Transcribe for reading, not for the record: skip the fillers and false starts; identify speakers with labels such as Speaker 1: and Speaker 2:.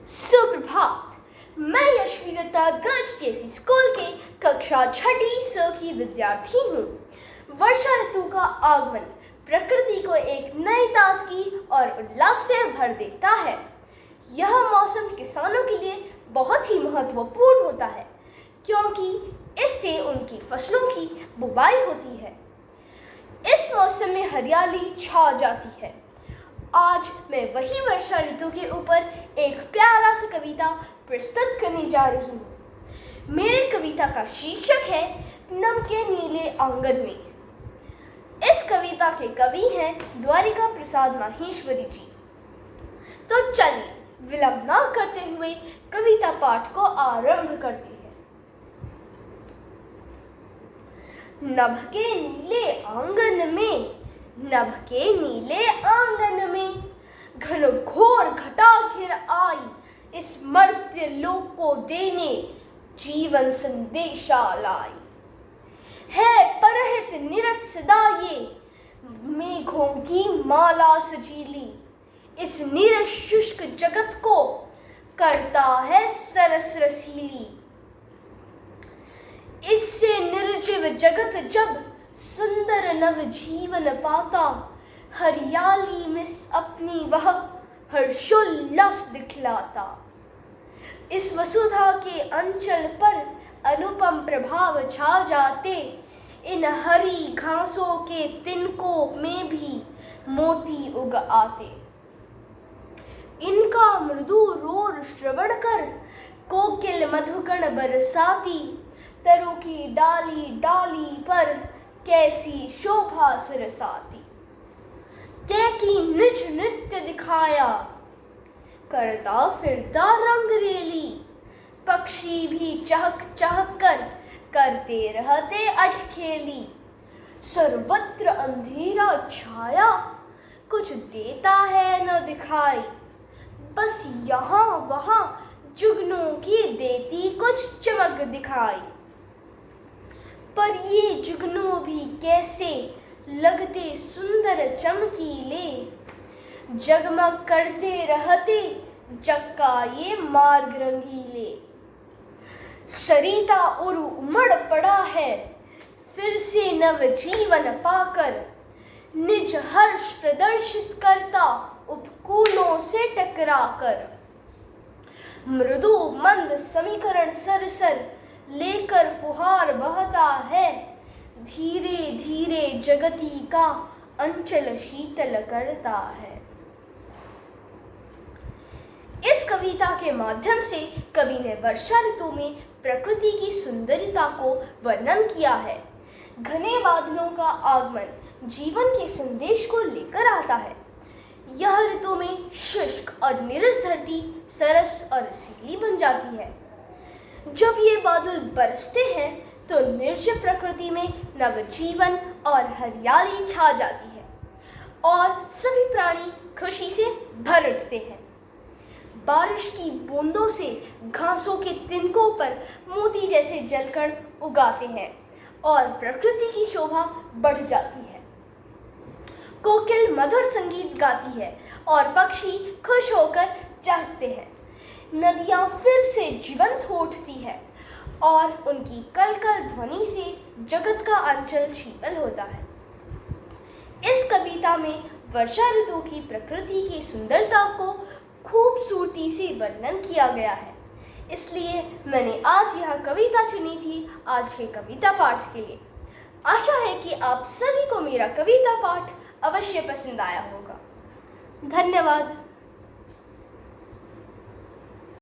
Speaker 1: सुप्रभात। मैं यशवी दत्ता गर्ल्स जेसी स्कूल के कक्षा 6ठी स की विद्यार्थी हूँ। वर्षा ऋतु का आगमन प्रकृति को एक नई ताजगी और उल्लास से भर देता है। यह मौसम किसानों के लिए बहुत ही महत्वपूर्ण होता है, क्योंकि इससे उनकी फसलों की बुवाई होती है। इस मौसम में हरियाली छा जाती है। आज मैं वही वर्षा ऋतु के ऊपर एक प्यारा सा कविता प्रस्तुत करने जा रही हूँ। मेरी कविता का शीर्षक है नभ के नीले आंगन में। इस कविता के कवि हैं द्वारिका प्रसाद माहेश्वरी जी। तो चलिए विलंब न करते हुए कविता पाठ को आरंभ करते हैं। नभ के नीले आंगन में, नभ के नीले आंगन में, घनघोर घटा घिर आई, इस मर्त्य लोक को देने जीवन संदेशा लाई। है परहित निरत सदा ये मेघों की माला सजीली, इस नीरस शुष्क जगत को करता है सरस रसीली। इससे निर्जीव जगत जब सुंदर नव जीवन पाता, हरियाली में अपनी वह हर्षोल्लास दिखलाता। इस वसुधा के अंचल पर अनुपम प्रभाव छा जाते, इन हरी घासों के तिनकों में भी मोती उग आते। इनका मृदु रोर श्रवण कर कोकिल मधुकण बरसाती, तरु की डाली डाली पर कैसी शोभा सरसाती। कैकी निज नृत्य दिखाया, करता फिरता रंग रेली, पक्षी भी चहक चहक कर करते रहते अठखेली। सर्वत्र अंधेरा छाया, कुछ देता है न दिखाई, बस यहाँ वहाँ जुगनों की देती कुछ चमक दिखाई। पर ये जुगनू भी कैसे लगते सुंदर चमकीले, जगमग करते रहते जग का ये मार्ग रंगीले। सरिता उरु उमड़ पड़ा है, फिर से नव जीवन पाकर, निज हर्ष प्रदर्शित करता उपकूलों से टकराकर। मृदु मंद समीकरण सरसर लेकर फुहार बहता है, धीरे धीरे जगती का अंचल शीतल करता है। इस कविता के माध्यम से कवि ने वर्षा ऋतु में प्रकृति की सुंदरता को वर्णन किया है। घने बादलों का आगमन जीवन के संदेश को लेकर आता है। यह ऋतु में शुष्क और निरस धरती सरस और रसीली बन जाती है। जब ये बादल बरसते हैं तो निर्जन प्रकृति में नवजीवन और हरियाली छा जाती है और सभी प्राणी खुशी से भर उठते हैं। बारिश की बूंदों से घासों के तिनकों पर मोती जैसे जलकण उगाते हैं और प्रकृति की शोभा बढ़ जाती है। कोकिल मधुर संगीत गाती है और पक्षी खुश होकर चहकते हैं। नदियां फिर से जीवंत हो उठती है और उनकी कलकल ध्वनि से जगत का अंचल शीतल होता है। इस कविता में वर्षा ऋतु की प्रकृति की सुंदरता को खूबसूरती से वर्णन किया गया है, इसलिए मैंने आज यह कविता चुनी थी आज के कविता पाठ के लिए। आशा है कि आप सभी को मेरा कविता पाठ अवश्य पसंद आया होगा। धन्यवाद।